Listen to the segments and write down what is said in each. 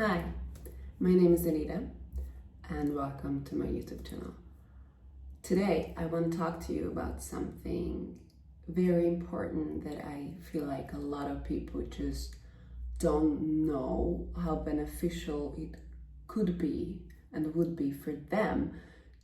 Hi, my name is Anita and welcome to my YouTube channel. Today I want to talk to you about something very important that I feel like a lot of people just don't know how beneficial it could be and would be for them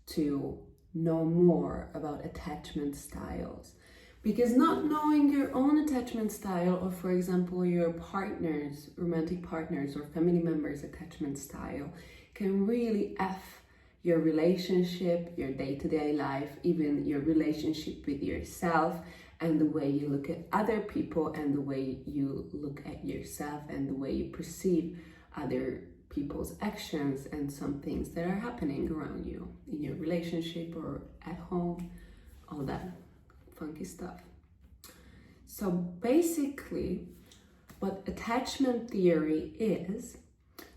to know more about attachment styles. Because not knowing your own attachment style, or for example, your partner's, romantic partner's or family member's attachment style, can really F your relationship, your day-to-day life, even your relationship with yourself, and the way you look at other people, and the way you look at yourself, and the way you perceive other people's actions and some things that are happening around you in your relationship or at home, all that funky stuff. So basically, what attachment theory is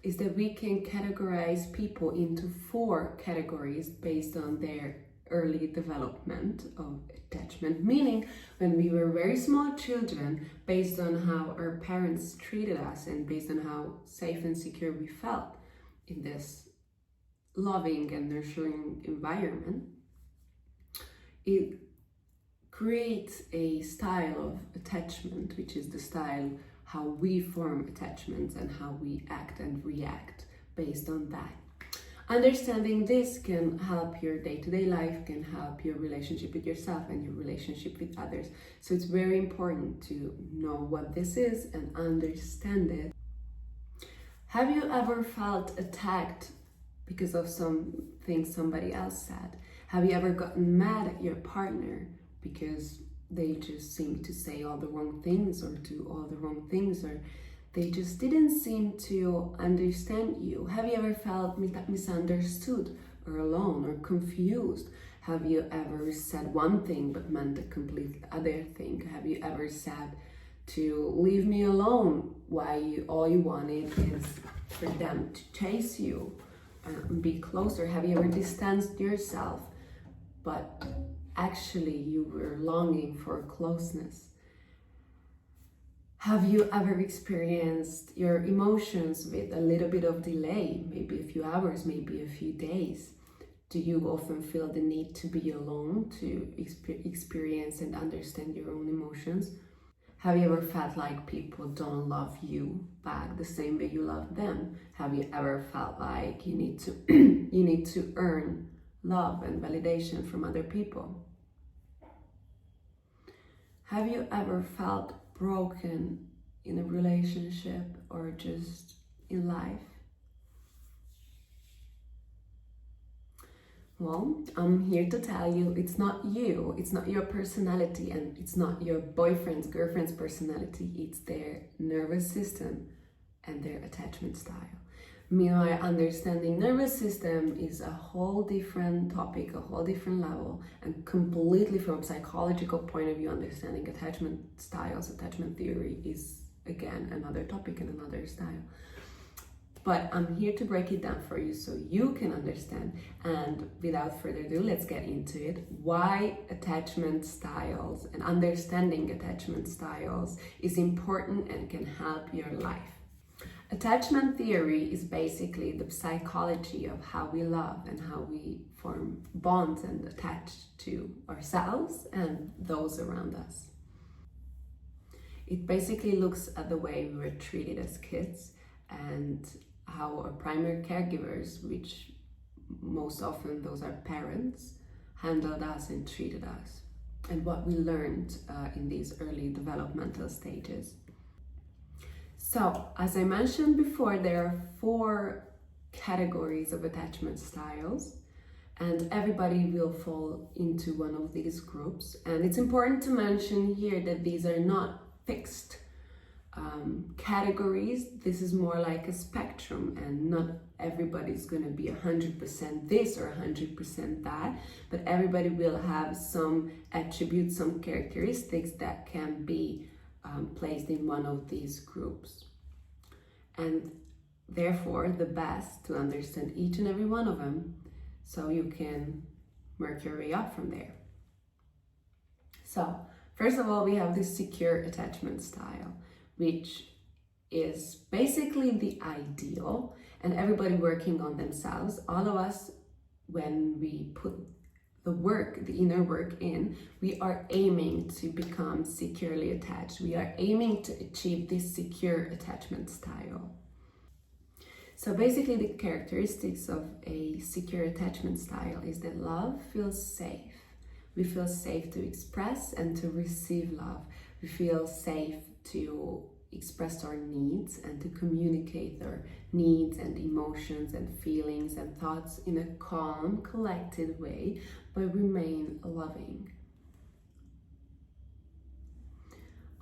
that we can categorize people into 4 categories based on their early development of attachment, meaning when we were very small children, based on how our parents treated us and based on how safe and secure we felt in this loving and nurturing environment, it creates a style of attachment, which is the style how we form attachments and how we act and react based on that. Understanding this can help your day-to-day life, can help your relationship with yourself and your relationship with others. So it's very important to know what this is and understand it. Have you ever felt attacked because of something somebody else said? Have you ever gotten mad at your partner because they just seem to say all the wrong things or do all the wrong things, or they just didn't seem to understand you? Have you ever felt misunderstood or alone or confused? Have you ever said one thing but meant a complete other thing? Have you ever said to leave me alone while all you wanted is for them to chase you and be closer? Have you ever distanced yourself but actually you were longing for closeness? Have you ever experienced your emotions with a little bit of delay, maybe a few hours, maybe a few days? Do you often feel the need to be alone to experience and understand your own emotions? Have you ever felt like people don't love you back the same way you love them? Have you ever felt like you need to you need to earn love and validation from other people? Have you ever felt broken in a relationship or just in life? Well, I'm here to tell you it's not you, it's not your personality, and it's not your boyfriend's, girlfriend's personality, it's their nervous system and their attachment style. Meanwhile, understanding nervous system is a whole different topic, a whole different level, and completely from a psychological point of view, understanding attachment styles, attachment theory is again another topic and another style. But I'm here to break it down for you so you can understand. And without further ado, let's get into it. Why attachment styles and understanding attachment styles is important and can help your life. Attachment theory is basically the psychology of how we love and how we form bonds and attach to ourselves and those around us. It basically looks at the way we were treated as kids and how our primary caregivers, which most often those are parents, handled us and treated us, and what we learned in these early developmental stages. So, as I mentioned before, there are 4 categories of attachment styles, and everybody will fall into one of these groups. And it's important to mention here that these are not fixed categories. This is more like a spectrum, and not everybody's going to be 100% this or 100% that, but everybody will have some attributes, some characteristics that can be placed in one of these groups. And therefore, the best to understand each and every one of them so you can work your way up from there. So, first of all, we have this secure attachment style, which is basically the ideal, and everybody working on themselves. All of us, when we put the work, the inner work in, we are aiming to become securely attached. We are aiming to achieve this secure attachment style. So basically the characteristics of a secure attachment style is that love feels safe. We feel safe to express and to receive love. We feel safe to express our needs and to communicate our needs and emotions and feelings and thoughts in a calm, collected way, but remain loving.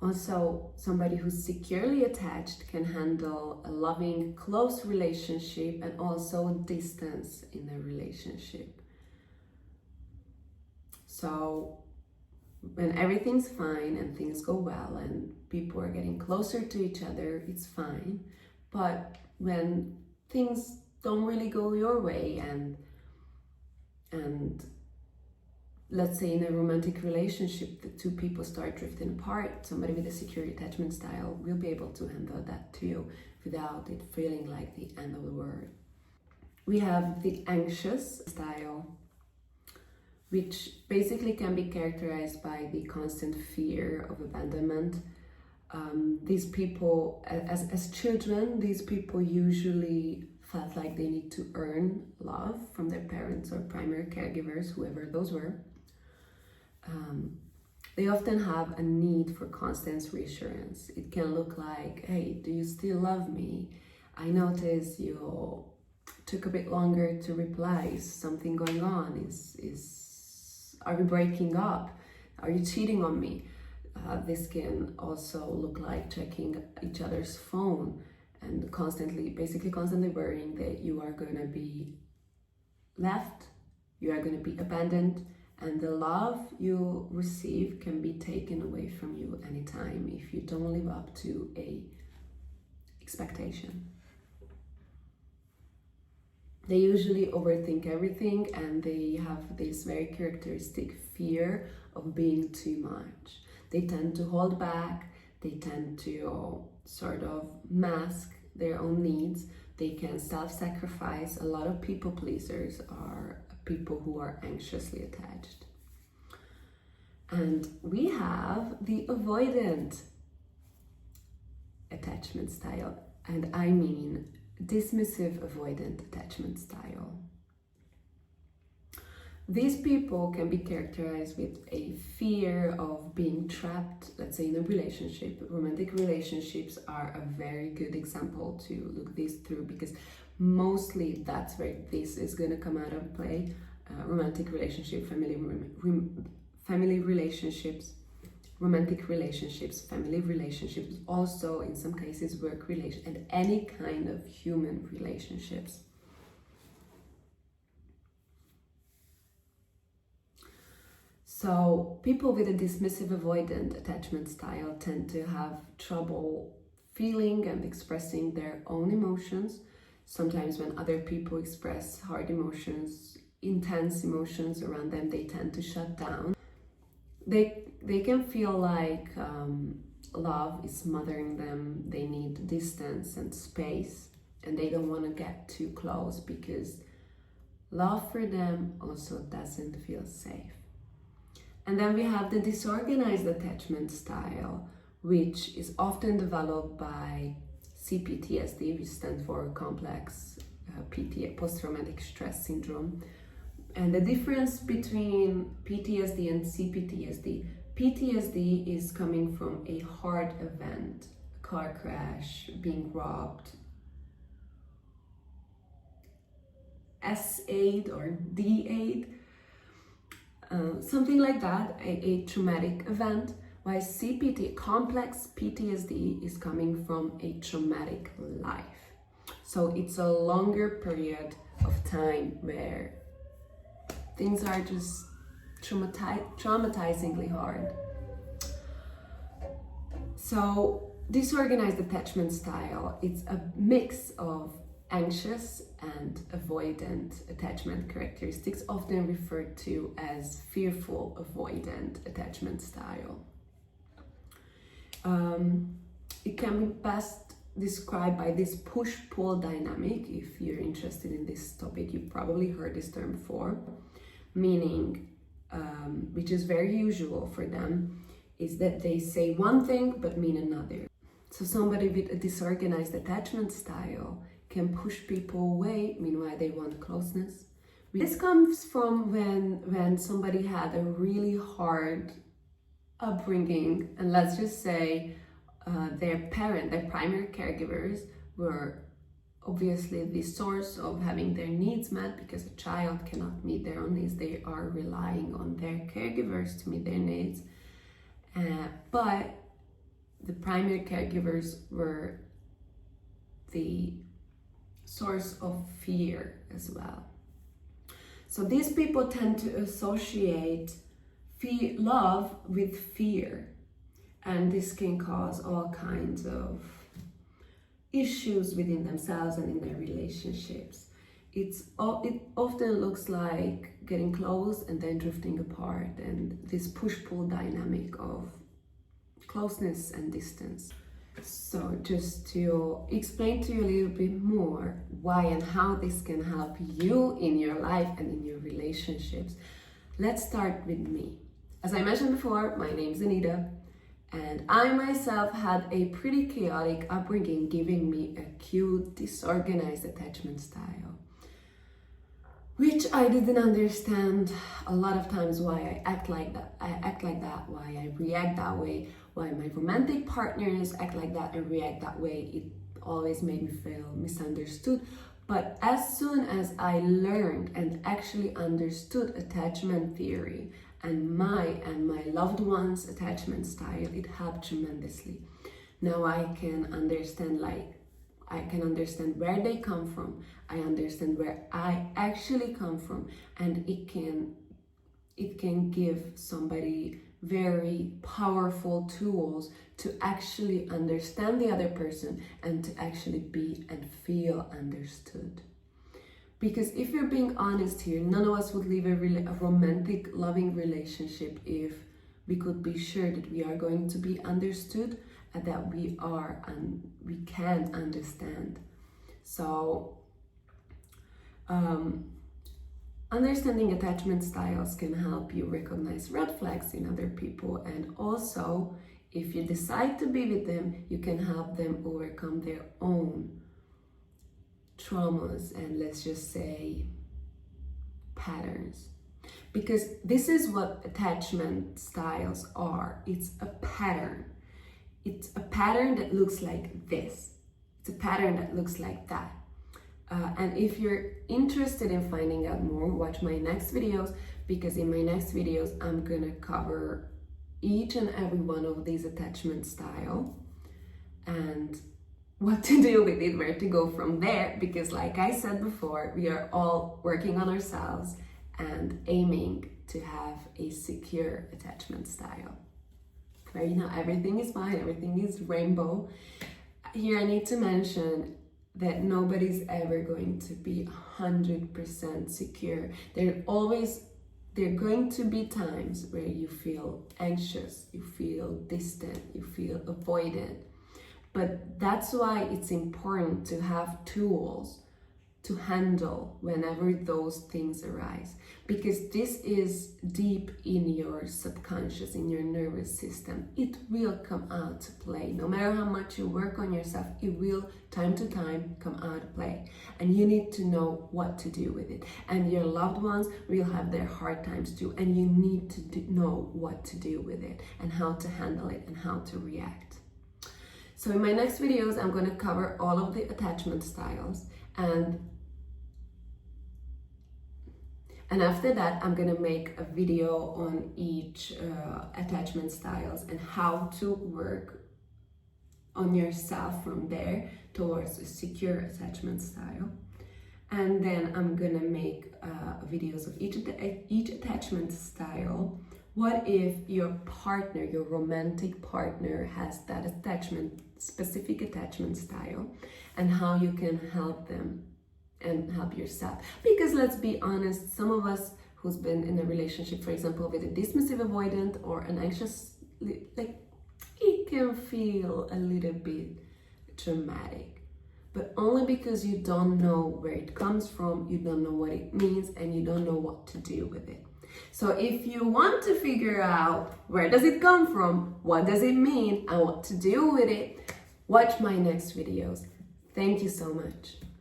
Also, somebody who's securely attached can handle a loving, close relationship and also distance in a relationship. So when everything's fine and things go well and people are getting closer to each other, it's fine. But when things don't really go your way and let's say in a romantic relationship, the two people start drifting apart, somebody with a secure attachment style will be able to handle that too without it feeling like the end of the world. We have the anxious style, which basically can be characterized by the constant fear of abandonment. These people, as children, these people usually felt like they need to earn love from their parents or primary caregivers, whoever those were. They often have a need for constant reassurance. It can look like, hey, do you still love me? I notice you took a bit longer to reply. Is something going on? Are we breaking up? Are you cheating on me? This can also look like checking each other's phone and constantly worrying that you are going to be left, you are going to be abandoned, and the love you receive can be taken away from you anytime if you don't live up to a expectation. They usually overthink everything and they have this very characteristic fear of being too much. They tend to hold back, they tend to sort of mask their own needs, they can self-sacrifice. A lot of people pleasers are people who are anxiously attached. And we have the avoidant attachment style, and I mean dismissive avoidant attachment style. These people can be characterized with a fear of being trapped, let's say in a relationship. Romantic relationships are a very good example to look this through because mostly that's where this is going to come out of play. Romantic relationship, family relationships, romantic relationships, family relationships, also in some cases work relations, and any kind of human relationships. So people with a dismissive avoidant attachment style tend to have trouble feeling and expressing their own emotions. Sometimes when other people express hard emotions, intense emotions around them, they tend to shut down. They can feel like love is smothering them. They need distance and space, and they don't want to get too close because love for them also doesn't feel safe. And then we have the disorganized attachment style, which is often developed by CPTSD, which stands for complex post-traumatic stress syndrome. And the difference between PTSD and CPTSD, PTSD is coming from a hard event, a car crash, being robbed, S8 or D8, something like that, a traumatic event, while complex PTSD is coming from a traumatic life. So it's a longer period of time where things are just traumatizingly hard. So disorganized attachment style, it's a mix of anxious and avoidant attachment characteristics, often referred to as fearful avoidant attachment style. It can be best described by this push-pull dynamic. If you're interested in this topic, you've probably heard this term before, meaning, which is very usual for them, is that they say one thing but mean another. So somebody with a disorganized attachment style can push people away, meanwhile they want closeness. This comes from when somebody had a really hard upbringing, and let's just say their primary caregivers were obviously the source of having their needs met, because a child cannot meet their own needs. They are relying on their caregivers to meet their needs. But the primary caregivers were the source of fear as well. So these people tend to associate love with fear, and this can cause all kinds of issues within themselves and in their relationships. It often looks like getting close and then drifting apart, and this push-pull dynamic of closeness and distance. So just to explain to you a little bit more why and how this can help you in your life and in your relationships, let's start with me. As I mentioned before, my name is Anita, and I myself had a pretty chaotic upbringing, giving me a cute, disorganized attachment style, which I didn't understand a lot of times why I act like that, why I react that way, why my romantic partners act like that and react that way. It always made me feel misunderstood. But as soon as I learned and actually understood attachment theory and my loved one's attachment style, it helped tremendously. Now I can understand where they come from. I understand where I actually come from, and it can give somebody very powerful tools to actually understand the other person and to actually be and feel understood. Because if you're being honest here, none of us would live a romantic, loving relationship if we could be sure that we are going to be understood and that we can understand. So understanding attachment styles can help you recognize red flags in other people, and also if you decide to be with them, you can help them overcome their own traumas and, let's just say, patterns. Because this is what attachment styles are. It's a pattern. It's a pattern that looks like this. It's a pattern that looks like that. And if you're interested in finding out more, watch my next videos, because in my next videos I'm gonna cover each and every one of these attachment styles and what to do with it, where to go from there, because like I said before, we are all working on ourselves and aiming to have a secure attachment style where, you know, everything is fine, everything is rainbow. Here I need to mention that nobody's ever going to be 100% secure. There are going to be times where you feel anxious, you feel distant, you feel avoidant. But that's why it's important to have tools to handle whenever those things arise, because this is deep in your subconscious, in your nervous system. It will come out to play. No matter how much you work on yourself, it will time to time come out to play, and you need to know what to do with it. And your loved ones will have their hard times too, and you need to know what to do with it and how to handle it and how to react. So in my next videos, I'm going to cover all of the attachment styles, and after that, I'm gonna make a video on each attachment styles and how to work on yourself from there towards a secure attachment style. And then I'm gonna make videos of each attachment style. What if your partner, your romantic partner, has that specific attachment style, and how you can help them and help yourself? Because let's be honest, some of us who's been in a relationship, for example, with a dismissive avoidant or an anxious, like, it can feel a little bit traumatic. But only because you don't know where it comes from, you don't know what it means, and you don't know what to do with it. So if you want to figure out where does it come from, what does it mean, and what to do with it, watch my next videos. Thank you so much.